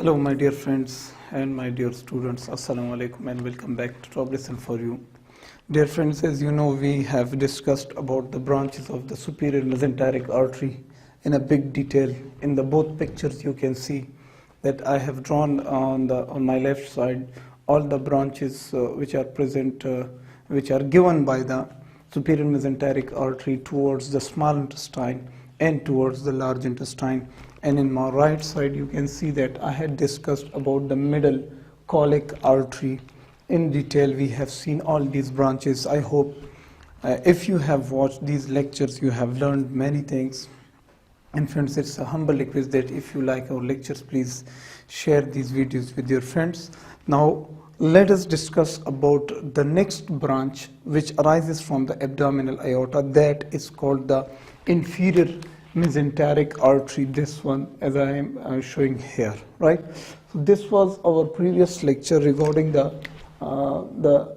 Hello my dear friends and my dear students, Assalamu alaikum and welcome back to Top Lesson for You. Dear friends, as you know, we have discussed about the branches of the superior mesenteric artery in a big detail. In the both pictures you can see that I have drawn on my left side all the branches which are present, which are given by the superior mesenteric artery towards the small intestine and towards the large intestine. And in my right side you can see that I had discussed about the middle colic artery in detail. We have seen all these branches. I hope if you have watched these lectures you have learned many things. And friends, it's a humble request that if you like our lectures, please share these videos with your friends. Now let us discuss about the next branch which arises from the abdominal aorta, that is called the inferior mesenteric artery. This one, as I am showing here, right? So this was our previous lecture regarding the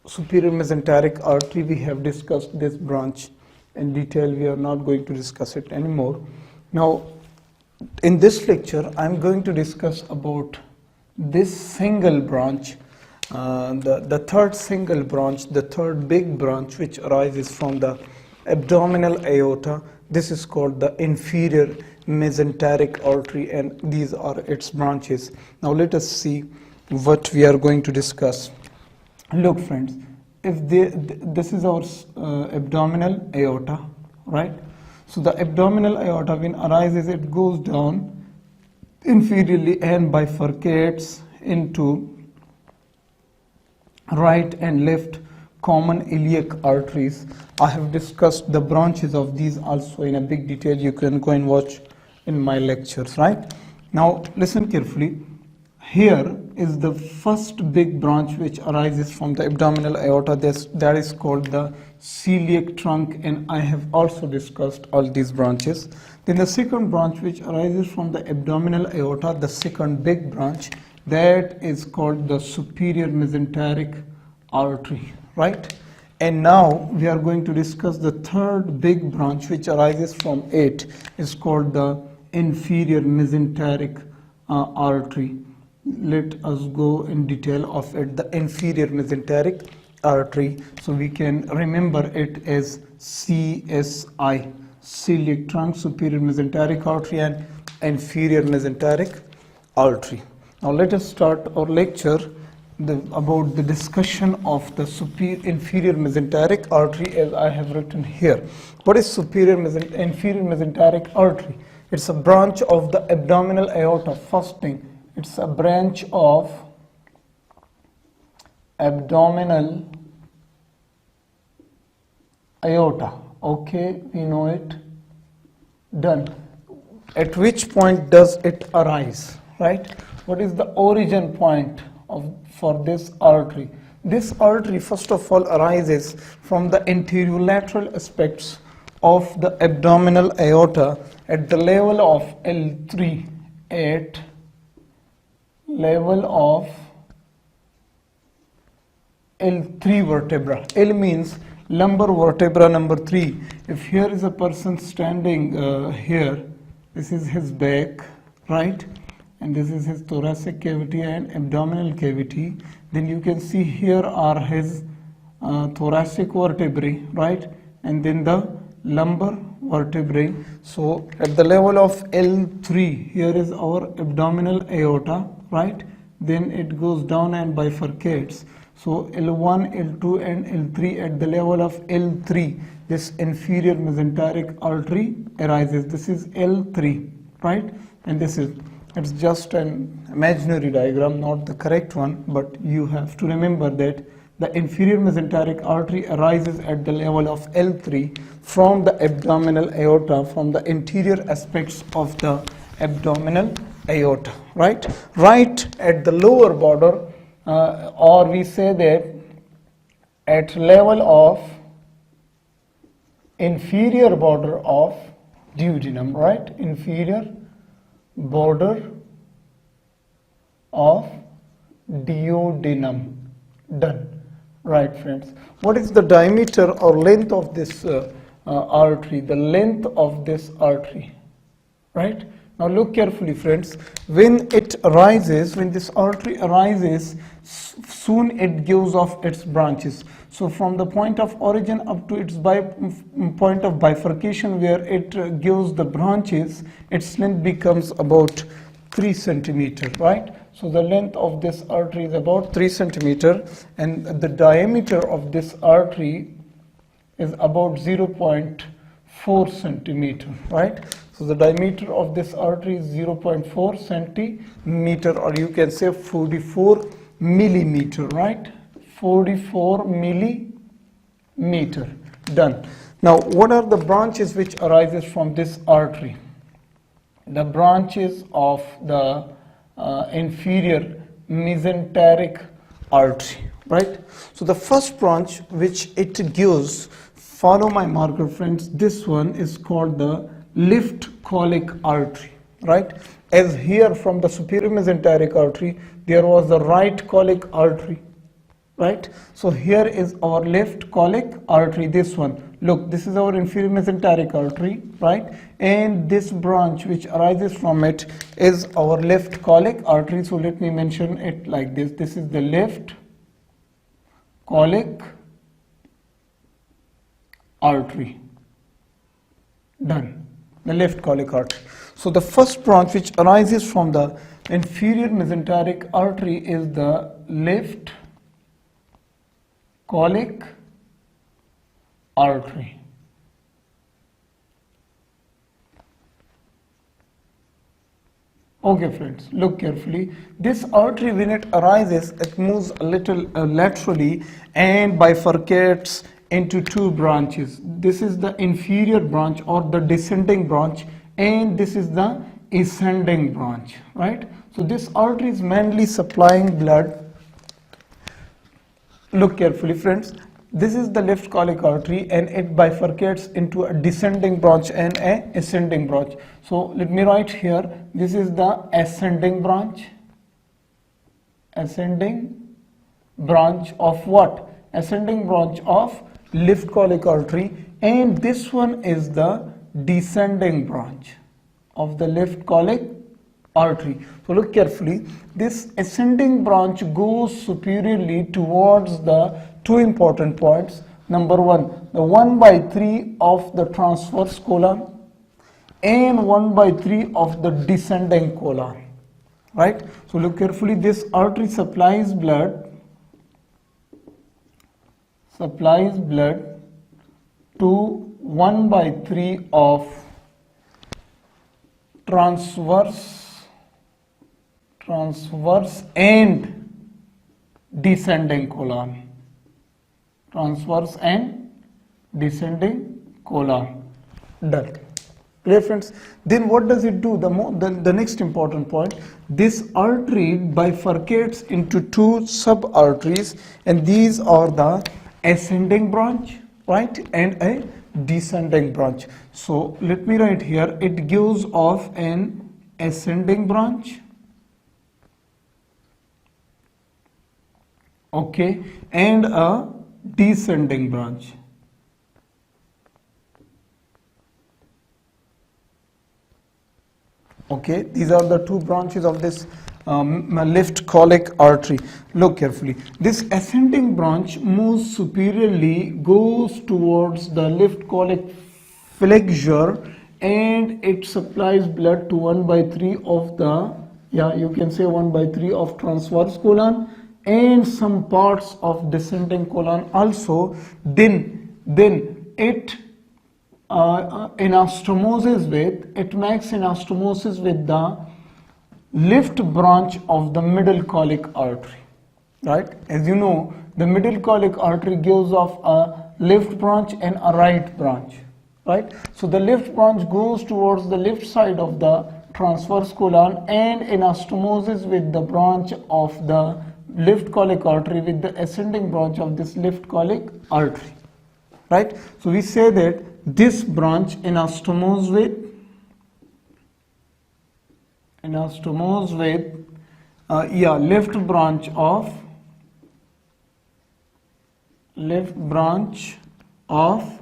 superior mesenteric artery. We have discussed this branch in detail. We are not going to discuss it anymore. Now in this lecture I am going to discuss about this single branch, the third single branch, the third big branch which arises from the abdominal aorta. This is called the inferior mesenteric artery and these are its branches. Now let us see what we are going to discuss. Look friends, if this is our abdominal aorta, right? So the abdominal aorta, when arises, it goes down inferiorly and bifurcates into right and left common iliac arteries. I have discussed the branches of these also in a big detail. You can go and watch in my lectures, right? Now listen carefully. Here is the first big branch which arises from the abdominal aorta. That is called the celiac trunk, and I have also discussed all these branches. Then the second branch which arises from the abdominal aorta, the second big branch, that is called the superior mesenteric artery, right? And now we are going to discuss the third big branch which arises from it, is called the inferior mesenteric artery. Let us go in detail of it, the inferior mesenteric artery, so we can remember it as CSI, celiac trunk, superior mesenteric artery and inferior mesenteric artery. Now let us start our lecture about the discussion of the inferior mesenteric artery, as I have written here. What is inferior mesenteric artery? It's a branch of the abdominal aorta. First thing, it's a branch of abdominal aorta. Okay, we know it. Done. At which point does it arise, right? What is the origin point for this artery? This artery first of all arises from the anterolateral aspects of the abdominal aorta at the level of L3, at level of L3 vertebra. L means lumbar vertebra number 3. If here is a person standing here, this is his back, right? And this is his thoracic cavity and abdominal cavity. Then you can see here are his thoracic vertebrae, right? And then the lumbar vertebrae. So at the level of L3, here is our abdominal aorta, right? Then it goes down and bifurcates. So L1, L2 and L3. At the level of L3, this inferior mesenteric artery arises. This is L3, right? And this is, it's just an imaginary diagram, not the correct one, but you have to remember that the inferior mesenteric artery arises at the level of L3 from the abdominal aorta, from the anterior aspects of the abdominal aorta, right? Right at the lower border, or we say that at level of inferior border of duodenum, right? Inferior border of duodenum. Done. Right friends, what is the diameter or length of this artery? The length of this artery, right? Now look carefully, friends. When it arises, when this artery arises, soon it gives off its branches. So from the point of origin up to its point of bifurcation where it gives the branches, its length becomes about 3 centimeter, right? So the length of this artery is about 3 centimeter, and the diameter of this artery is about 0.4 centimeter, right? So the diameter of this artery is 0.4 centimeter, or you can say 44 millimeter, right? 44 millimeter. Done. Now, what are the branches which arises from this artery? The branches of the inferior mesenteric artery, right? So the first branch which it gives, follow my marker, friends, this one is called the left colic artery, right? As here from the superior mesenteric artery there was the right colic artery, right? So here is our left colic artery, this one. Look, this is our inferior mesenteric artery, right? And this branch which arises from it is our left colic artery. So let me mention it like this. This is the left colic artery. Done. The left colic artery. So the first branch which arises from the inferior mesenteric artery is the left colic artery. Okay, friends, look carefully. This artery, when it arises, it moves a little laterally and bifurcates into 2 branches. This is the inferior branch or the descending branch, and this is the ascending branch, right? So this artery is mainly supplying blood. Look carefully, friends. This is the left colic artery, and it bifurcates into a descending branch and a ascending branch. So let me write here, this is the ascending branch. Ascending branch of what? Ascending branch of left colic artery, and this one is the descending branch of the left colic artery. So look carefully, this ascending branch goes superiorly towards the 2 important points. Number 1, the 1/3 of the transverse colon and 1/3 of the descending colon, right? So look carefully, this artery supplies blood to 1/3 of transverse and descending colon. Transverse and descending colon. Done. Clear, friends? Then what does it do? The next important point, this artery bifurcates into 2 sub-arteries, and these are the ascending branch, right, and a descending branch. So let me write here, it gives off an ascending branch, okay, and a descending branch. Okay, these are the 2 branches of this left colic artery. Look carefully. This ascending branch moves superiorly, goes towards the left colic flexure, and it supplies blood to 1/3 of the, you can say 1/3 of transverse colon and some parts of descending colon also. Then it makes anastomosis with the left branch of the middle colic artery, right? As you know, the middle colic artery gives off a left branch and a right branch, right? So the left branch goes towards the left side of the transverse colon and anastomosis with the branch of the left colic artery with the ascending branch of this left colic artery, right? So we say that this branch anastomose with left branch of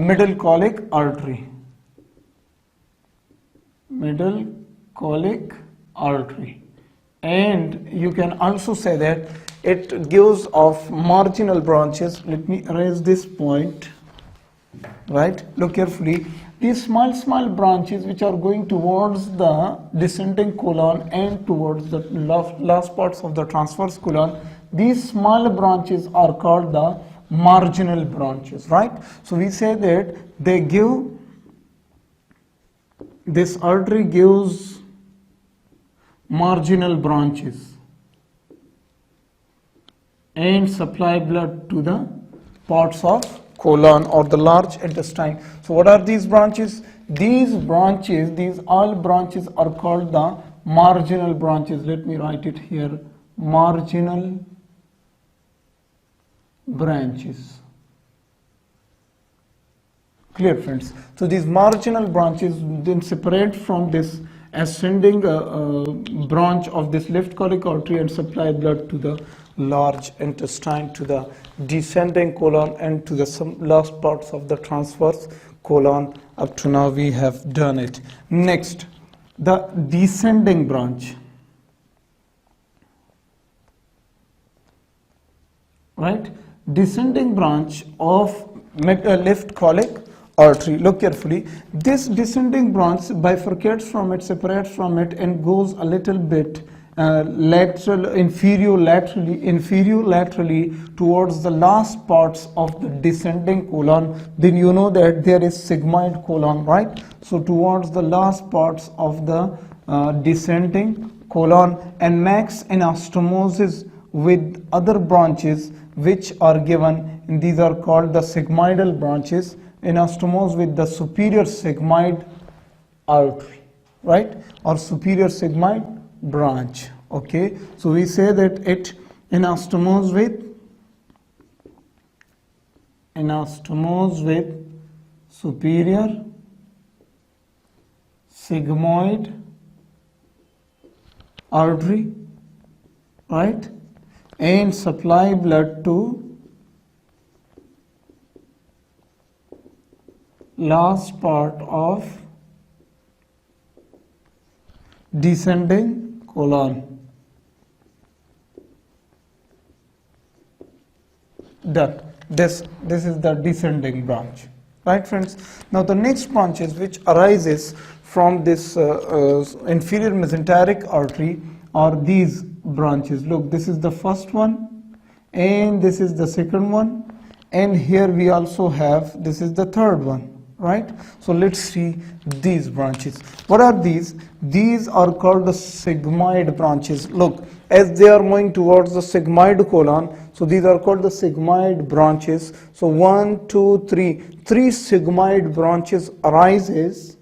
middle colic artery. middle colic artery. And you can also say that it gives off marginal branches. Let me erase this point, right? Look carefully. These small branches which are going towards the descending colon and towards the last parts of the transverse colon, these small branches are called the marginal branches, right? So we say that they give, this artery gives marginal branches and supply blood to the parts of colon or the large intestine. So what are these branches? These branches, these all branches are called the marginal branches. Let me write it here, marginal branches. Clear, friends? So these marginal branches then separate from this ascending branch of this left colic artery and supply blood to the large intestine, to the descending colon, and to the some last parts of the transverse colon. Up to now we have done it. Next, the descending branch, right? Descending branch of left colic artery. Look carefully. This descending branch bifurcates from it, separates from it, and goes a little bit inferior laterally towards the last parts of the descending colon. Then you know that there is sigmoid colon, right? So towards the last parts of the descending colon, and makes anastomosis with other branches which are given, and these are called the sigmoidal branches, anastomose with the superior sigmoid artery, right, or superior sigmoid branch. Okay, so we say that it anastomose with superior sigmoid artery, right, and supply blood to last part of descending colon. Done. This is the descending branch, right, friends? Now the next branches which arises from this inferior mesenteric artery are these branches. Look, this is the first one, and this is the second one, and here we also have, this is the third one, right? So let's see these branches. What are these? These are called the sigmoid branches. Look, as they are moving towards the sigmoid colon, so these are called the sigmoid branches. So 1, 2, 3 sigmoid branches arises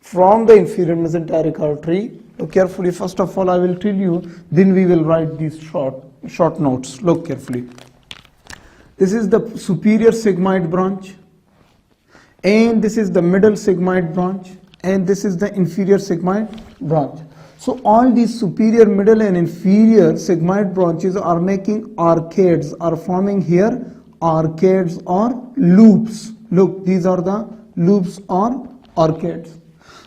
from the inferior mesenteric artery. Look carefully. First of all, I will tell you, then we will write these short notes. Look carefully. This is the superior sigmoid branch, and this is the middle sigmoid branch, and this is the inferior sigmoid branch. So all these superior, middle, and inferior sigmoid branches are making arcades, are forming here arcades or loops. Look, these are the loops or arcades.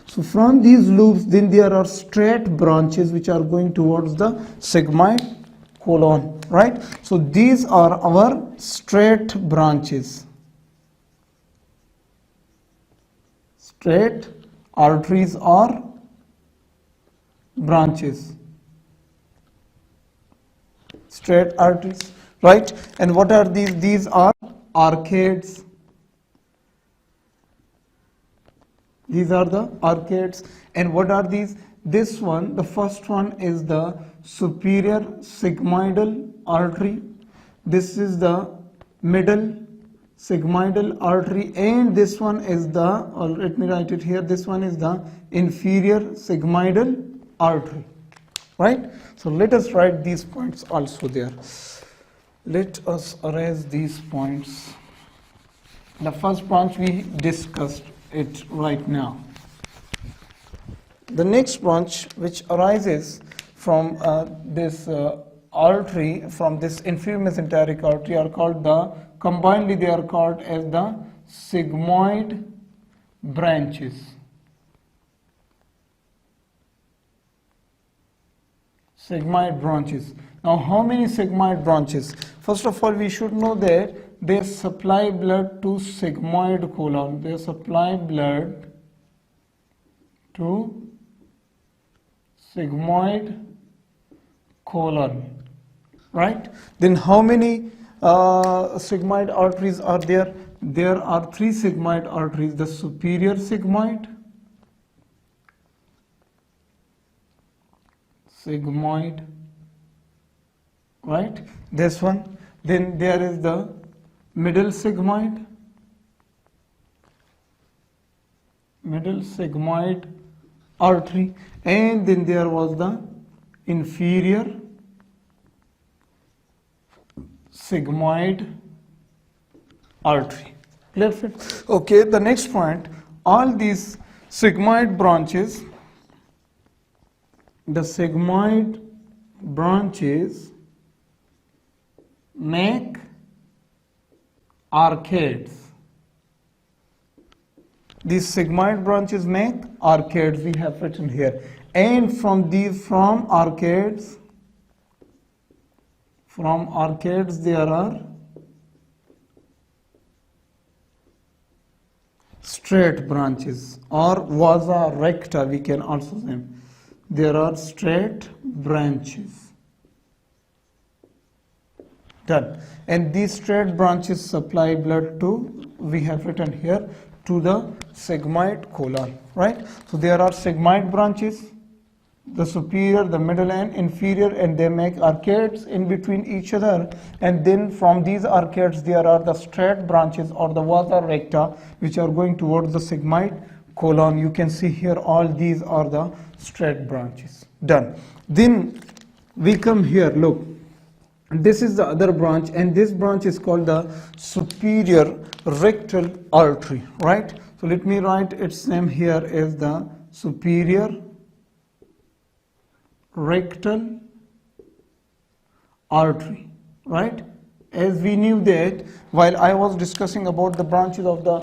So from these loops, then there are straight branches which are going towards the sigmoid colon, right? So these are our straight branches. Straight arteries or branches. Straight arteries, right? And what are these? These are arcades. These are the arcades. And what are these? This one, the first one is the superior sigmoidal artery. This is the middle sigmoidal artery, and this one is the, or let me write it here, this one is the inferior sigmoidal artery, right? So let us write these points also there. Let us erase these points. The first branch we discussed it right now. The next branch which arises from this artery, from this inferior mesenteric artery, are called the, combinedly they are called as the sigmoid branches. Sigmoid branches. Now, how many sigmoid branches? First of all, we should know that they supply blood to sigmoid colon. They supply blood to sigmoid colon, right? Then how many sigmoid arteries are there? There are 3 sigmoid arteries: the superior sigmoid, right? This one. Then there is the middle sigmoid artery, and then there was the inferior sigmoid artery. Clear? Okay, the next point, all these sigmoid branches, the sigmoid branches make arcades. These sigmoid branches make arcades, we have written here. And from arcades there are straight branches, or vasa recta we can also say. There are straight branches. Done. And these straight branches supply blood to, we have written here, to the sigmoid colon, right? So there are sigmoid branches, the superior, the middle and inferior, and they make arcades in between each other. And then from these arcades there are the straight branches, or the vasa recta, which are going towards the sigmoid colon. You can see here all these are the straight branches. Done. Then we come here, look, this is the other branch, and this branch is called the superior rectal artery, right? So let me write its name here as the superior rectal artery, right? As we knew that while I was discussing about the branches of the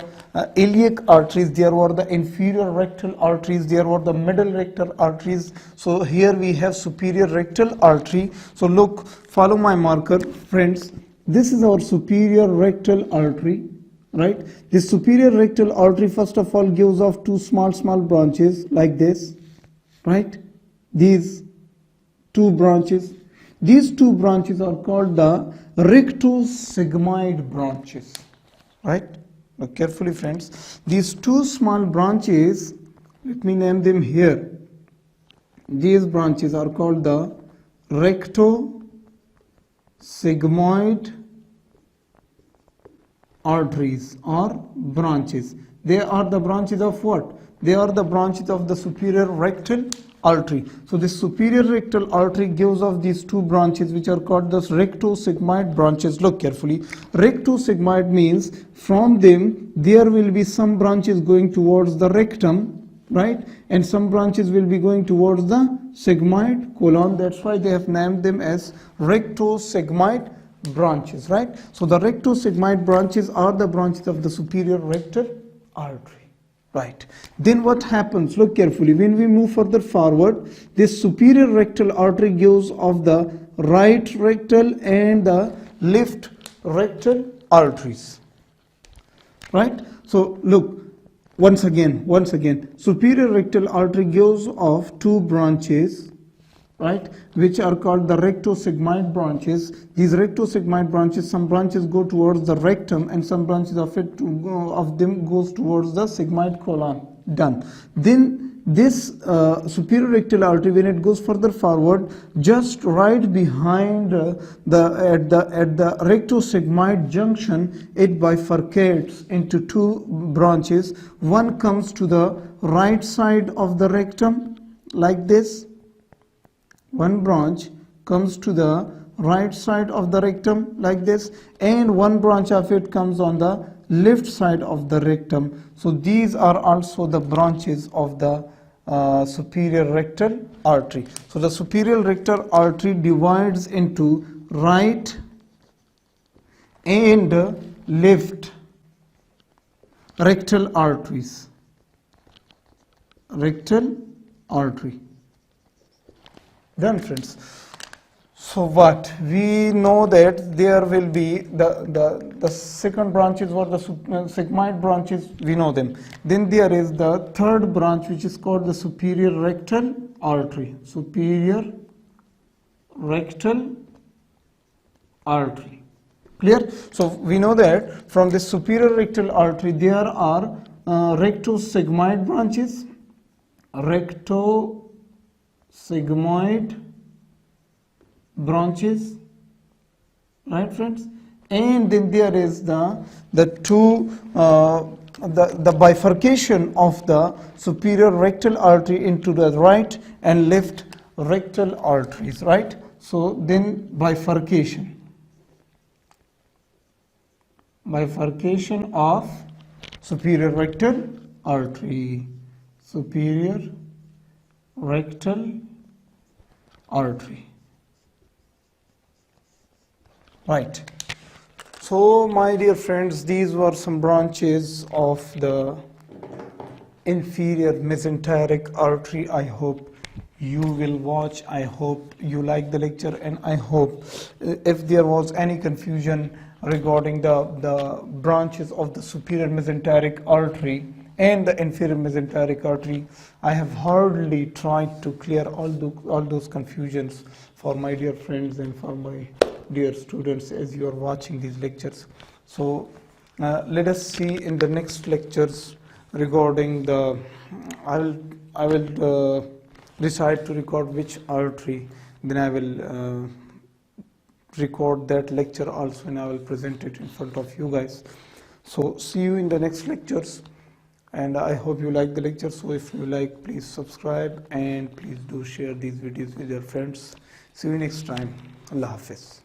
iliac arteries, there were the inferior rectal arteries, there were the middle rectal arteries. So here we have superior rectal artery. So look, follow my marker, friends. This is our superior rectal artery, right? This superior rectal artery first of all gives off 2 small branches like this, right? These 2 branches. These 2 branches are called the recto-sigmoid branches, right? Look carefully, friends. These 2 small branches, let me name them here. These branches are called the recto-sigmoid arteries or branches. They are the branches of what? They are the branches of the superior rectal artery. So this superior rectal artery gives off these 2 branches which are called the recto-sigmoid branches. Look carefully. Recto-sigmoid means from them there will be some branches going towards the rectum, right? And some branches will be going towards the sigmoid colon. That's why they have named them as recto-sigmoid branches, right? So the recto-sigmoid branches are the branches of the superior rectal artery. Right. Then what happens? Look carefully. When we move further forward, this superior rectal artery gives off the right rectal and the left rectal arteries. Right. So look, once again, superior rectal artery gives off 2 branches, right, which are called the recto-sigmoid branches. These recto-sigmoid branches, some branches go towards the rectum and some branches of them goes towards the sigmoid colon. Done. Then this superior rectal artery, when it goes further forward, just right behind at the recto-sigmoid junction, it bifurcates into 2 branches. One comes to the right side of the rectum like this. One branch comes to the right side of the rectum like this, and one branch of it comes on the left side of the rectum. So these are also the branches of the superior rectal artery. So the superior rectal artery divides into right and left rectal arteries. Rectal artery. Done, friends. So what we know that there will be the second branches were the sigmoid branches, we know them. Then there is the third branch which is called the superior rectal artery. Superior rectal artery. Clear? So we know that from the superior rectal artery there are recto-sigmoid branches, recto-sigmoid branches, right, friends? And then there is the bifurcation of the superior rectal artery into the right and left rectal arteries, right? So then bifurcation of superior rectal artery, superior rectal artery. Right. So my dear friends, these were some branches of the inferior mesenteric artery. I hope you will watch. I hope you like the lecture, and I hope if there was any confusion regarding the branches of the superior mesenteric artery and the inferior mesenteric artery, I have hardly tried to clear all those confusions for my dear friends and for my dear students as you are watching these lectures. So let us see in the next lectures regarding the I will decide to record which artery, then I will record that lecture also, and I will present it in front of you guys. So see you in the next lectures, and I hope you like the lecture. So if you like, please subscribe and please do share these videos with your friends. See you next time. Allah Hafiz.